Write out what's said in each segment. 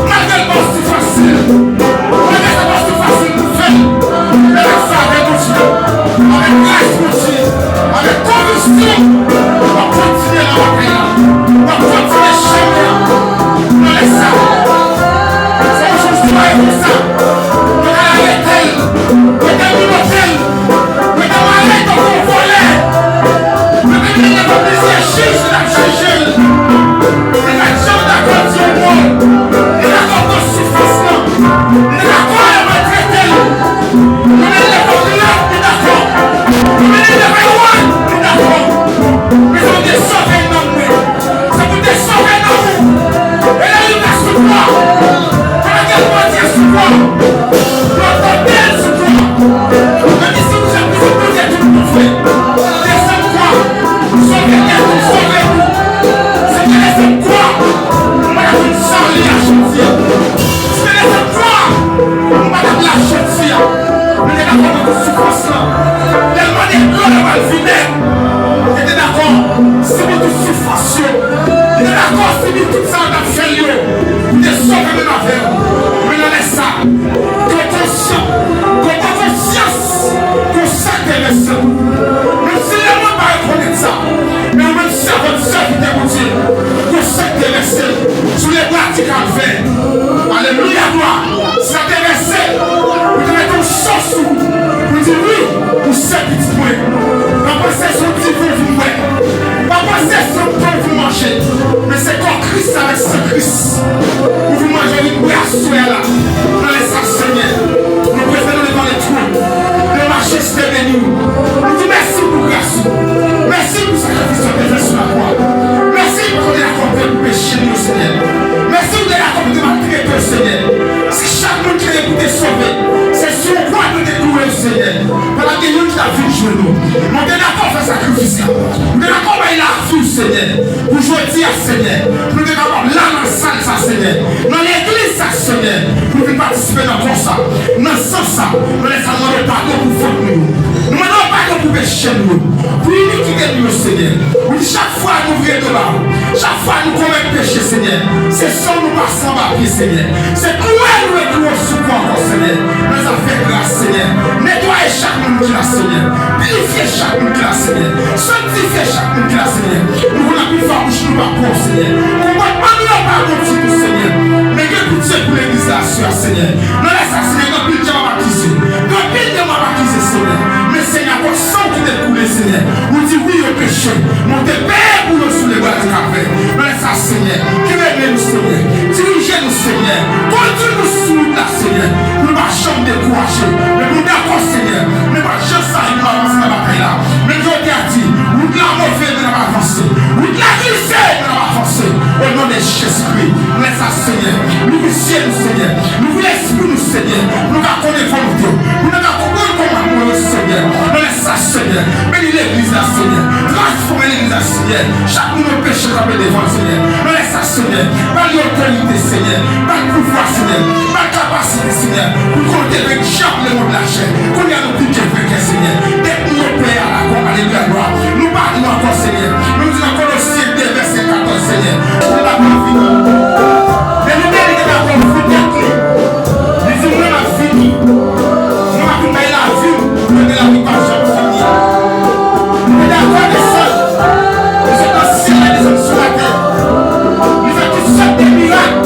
Malgré le poste facile. Malgré le poste facile pour faire. Mais avec ça, avec Dieu. Avec grâce pour Dieu. Avec conviction. On va continuer la bataille. On va continuer chemin. On laisse ça. C'est une chose qui va être ça. On va arrêter. On va terminer. On va arrêter ton volet. On va terminer ton plaisir. Chiche la chiche. Alléluia, gloire. Si ça t'intéresse, vous devez être une chance pour dire oui, pour ce petit point. Pas penser son petit point, vous mourir. Pas penser son point, vous manger. Mais c'est comme Christ avec ce Christ. Vous mangez une boisson là. Dans les sacs Seigneur. Nous préférons devant les trous. Le marché se bénit. Nous disons merci pour grâce. Merci pour sacrifice que tu as fait sur la croix. Merci pour qu'on ait accompli le péché de nous, Seigneur. Merci pour qu'on ait accompli de maltraiter, Seigneur. Si chaque monde qui est pour te sauver, c'est sur le point de découvrir, Seigneur. Par la guérison qui t'a vu jouer nous. On est d'accord faire sacrifice. On est d'accord faire la vie, Seigneur. Pour jouer dire, Seigneur. Pour nous d'accord là dans la salle, ça, Seigneur. Dans l'église, ça, Seigneur. Pour nous participer dans le ça. Dans ce sens, ça. Nous laissons demander pardon pour faute nous. Nous demandons pardon pour péché nous. Pour iniquité nous, Seigneur. Oui, chaque fois nous ouvrons de là. Chaque fois nous commettons péché, Seigneur. C'est sans nous passer en bas, Seigneur. C'est cruel nous et nous secours encore, Seigneur. Nous avons fait grâce, Seigneur. Nettoyez chaque monde qui l'a, Seigneur. Purifiez chaque monde qui l'a, Seigneur. Sanctifiez chaque monde qui l'a, Seigneur. Nous voulons plus faire bouche nous pas pour, Seigneur. Nous ne pouvons pas nous pardon pour Seigneur. Mais que pitié pour l'église là, Seigneur. Nous laissons, Seigneur, que pitié m'a baptisé. Que pitié m'a baptisé, Seigneur. Mais Seigneur, pour sang qui t'est coulé, Seigneur. Vous dites oui au péché. Mon père pour nous sous les bras du café. Nous laissons, Seigneur. Que nous, Seigneur. Dirigez-nous, Seigneur. Conduisez-nous sous la, Seigneur. Nous ne pas jamais décourager. Mais nous d'accord, Seigneur. Mais pas jamais ça, nous avancer dans la bataille là. Mais Dieu t'a dit, vous de la mauvaise, nous n'avons avancé. Vous de la glissée, nous n'avons avancé. Au nom de Jésus-Christ, nous laissons, Seigneur. Nous viciez nous, Seigneur. Nous voulons esprit nous, Seigneur. Nous n'avons pas de Dieu. Nous n'avons pas de commandement, Seigneur. Nous laissons, Seigneur. Bénis l'église là, Seigneur. Transformez l'église là, Seigneur. Chaque nous nos péchés comme devant, Seigneur. Nous laissons, Seigneur. Par l'autorité, Seigneur. Par le pouvoir, Seigneur. Par la capacité, Seigneur. Pour compter avec chaque le monde de la chair. Qu'on y a nos piquets avec Seigneur. Dès que nous payons à la croix, alléluia, gloire. Nous parlons encore, Seigneur. Nous disons encore au ciel des versets 14, Seigneur. Je la fini. Mais nous délivrons la confidence. Nous disons, nous l'avons fini. Nous avons fait la vie. Nous avons la vie par jamais fini. Nous avons d'accord de ça. Nous sommes dans le ciel et nous sommes sur la terre. Nous avons toutes sortes de miracles.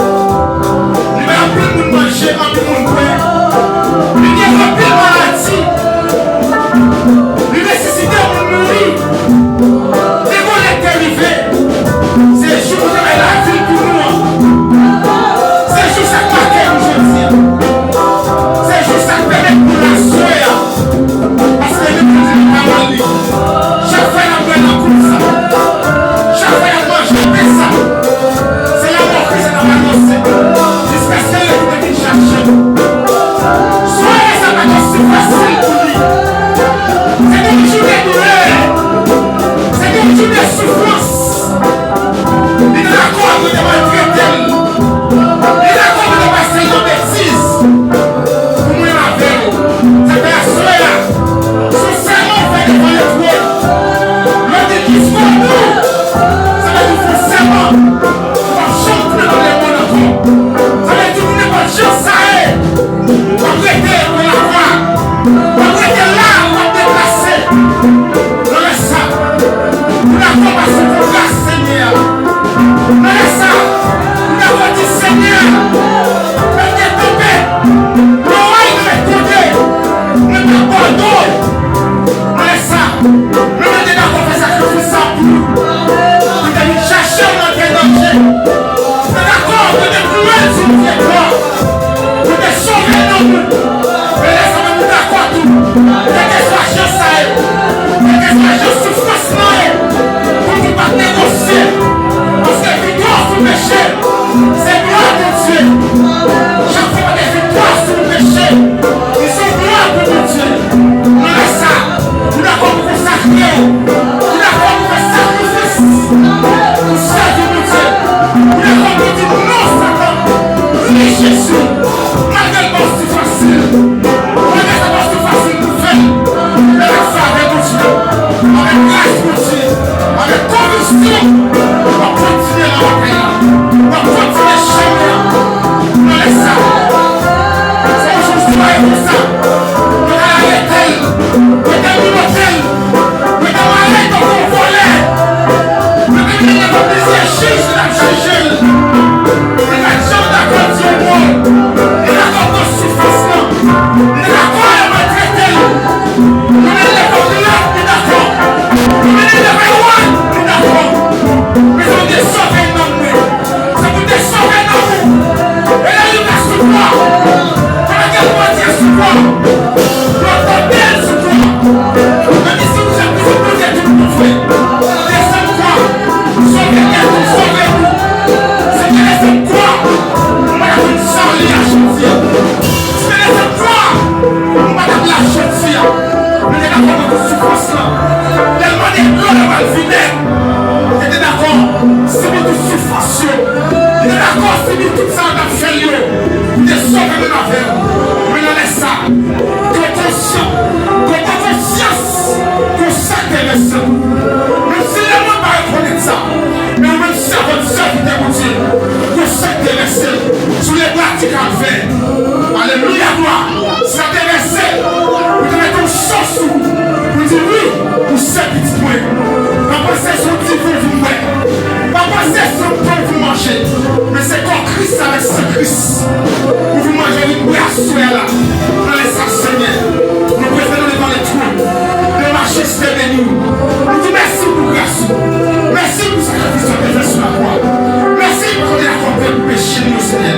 Nous avons appris à nous manger, à nous boire. Nous avons appris à maladie. Nous nécessitons de nous nourrir. Dès qu'on est arrivé, c'est le jour où nous avons la vie pour nous. Dieu. Chaque fois des victoires sur le péché, ils sont gloire pour mon Dieu. On laisse ça. Nous avons consacré. Nous avons fait sacrifice. Nous servons mon Dieu. Nous avons dit non, Satan. Oui, Jésus. Malgré le bon, c'est facile. Malgré le bon, c'est facile pour faire. Mais avec ça, avec mon Dieu. Avec grâce, mon Dieu. Avec conviction. On va continuer la bataille. On va continuer le chemin. On laisse ça. C'est aujourd'hui pour ça. On a arrêté. On a arrêté. On a arrêté. On a volé. On a arrêté. On a juge la juge. On a juge la condition. On a encore souffrance. On a encore à maltraiter. On a d'accord de là. On est d'accord. On est d'accord. On est d'accord. Mais on est sauvé dans nous. Ça vous est sauvé dans vous. Et là, il va se voir. Regardez-moi dire se voir. Notre belle se voir. Même si vous êtes plus opposés, tout le monde fait. Laissez-moi croire. Sauvez-nous, sauvez-nous. C'est que laissez-moi croire. Madame une Charlie à Chantier. C'est que laissez-moi croire. Madame la Chantier. Vous êtes d'accord avec cette souffrance-là. Tellement des gloires de mal vinaigre. Vous êtes d'accord. C'est bien de souffrance. Vous êtes d'accord. C'est bien tout ça dans le fait. Vous êtes sauvés de la vie. Mais non, laisse ça. Que conscient. Que conscience. Que ça t'intéresse. Même si les gens ne pas reconnaître ça. Mais même si votre soeur qui t'écoute. Que ça t'intéresse. Sous les pratiques à faire. Alléluia, gloire. Ça t'intéresse. Vous devez être chance sous vous. Vous dites oui. Pour ces petits points. Papa, c'est son petit peu vous mourir. Papa, c'est son pain vous manger. Mais c'est comme Christ avec ce Christ. Vous mangez une boisson là. Dans les Seigneur. Nous préférons devant les trous. Le marché se bénit. Nous disons merci pour grâce. Merci pour sacrifice que tu as fait sur la croix. Merci pour qu'on ait accompli le péché de nous, Seigneur.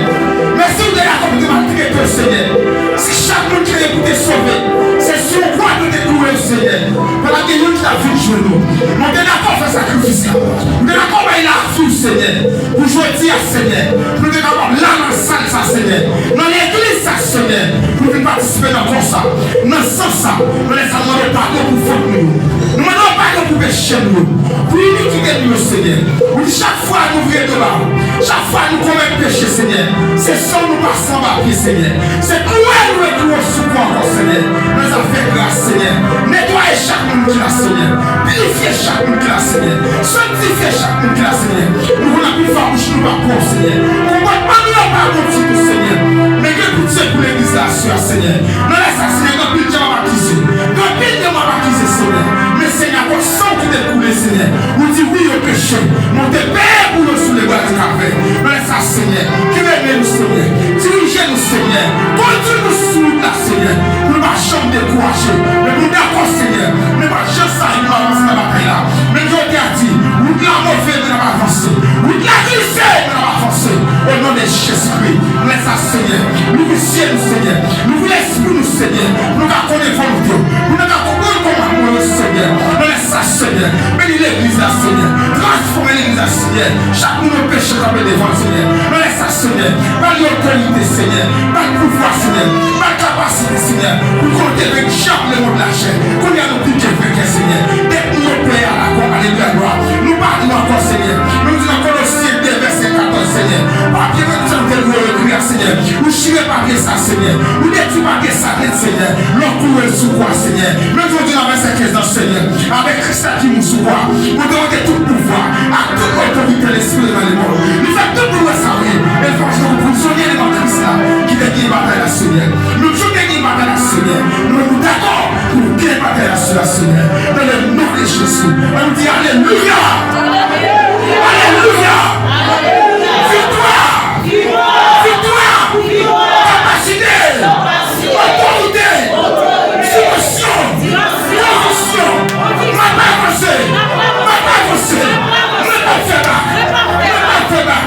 Merci pour qu'on ait accompli de maltraiter au Seigneur. Si chaque monde qui est pour te sauver, c'est sur le point de découvrir, Seigneur. Par la guérison qui t'a vu jouer nous. On est d'accord faire sacrifice là. On est d'accord faire la vie, Seigneur. Pour jouer dire, Seigneur. Nous sommes d'accord là dans la salle, ça, Seigneur. Dans l'église, ça, Seigneur. Pour nous participer dans le ça. Dans ce sens, ça. Nous laissons demander pardon pour faute nous. Nous demandons pardon pour péché nous. Pour l'iniquité de nous, Seigneur. Oui, chaque fois nous ouvrons de là. Chaque fois nous commettons péché, Seigneur. C'est sans nous passer en bas, Seigneur. C'est toi nous retrouvons sous quoi encore, Seigneur. Nous avons fait grâce, Seigneur. Nettoyez chaque monde qui l'a, Seigneur. Purifiez chaque monde qui l'a, Seigneur. Sanctifiez chaque monde qui l'a, Seigneur. Nous voulons plus faire bouche, nous pas pour, Seigneur. On ne va pas nous la parole de tout, Seigneur. Mais que pitié pour l'église là, Seigneur. Nous laissons, Seigneur, que pitié m'a baptisé. Que pitié m'a baptisé, Seigneur. Mais Seigneur, pour sang qui t'est coulé, Seigneur. Vous dites oui au péché. Montez père pour nous sous les bras du café. Nous laissons, Seigneur. Qui veut nous, Seigneur. Dirigez-nous, Seigneur. Continue-nous sous la, Seigneur. Nous ne pas jamais décourager. Mais nous d'accord, Seigneur. Nous ne pas jamais ça, nous avancer dans la bataille là. Mais Dieu t'a dit, nous de la mauvaise, nous n'avons avancé. Nous de la glissée, nous n'avons avancé. Au nom de Jésus-Christ, nous laissons, Seigneur. Nous vous ciel, Seigneur. Nous vous laissons, nous, Seigneur. Nous n'avons pas de Dieu. Nous n'avons pas de commandement, Seigneur. Nous laissons, Seigneur. Bénis l'église là, Seigneur. Transformez l'église là, Seigneur. Chaque nous nos péchés comme devant, Seigneur. Nous laissons, Seigneur. Par l'autorité, Seigneur. Par le pouvoir, Seigneur. Par la capacité, Seigneur. Pour compter avec chaque le monde de la chair. Qu'on y a nos piquets, Seigneur. Dès que nous payons à la croix, alléluia, gloire. Nous parlons encore, Seigneur. Nous disons encore au ciel, verset 14, Seigneur. Papier 25 de l'écrire, Seigneur. Vous chirez papier ça, Seigneur. Vous détruisez papier ça, Seigneur. L'encourir sous quoi, Seigneur. Nous disons dans verset 15, Seigneur. Avec Christ qui nous sous quoi. Vous demandez tout pouvoir. À toute autorité, l'esprit dans les mondes. Nous faisons tout pour le savoir. Et franchement, vous soignez les Christ là. Qui déguise bataille à Seigneur. Nous déguise bataille à Seigneur. Nous sommes d'accord pour gagner bataille à Seigneur. Dans le nom de Jésus. On dit Alléluia. Alléluia. Victoire. Victoire. Capacité. Autorité. Soumission. Conviction. Ma pas avancer. Ma pas avancer. Ne pas faire là. Ne pas faire là.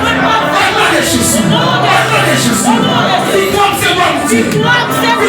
Au nom de Jésus. Au nom de Jésus. Victoire, c'est bon. Victoire, c'est bon.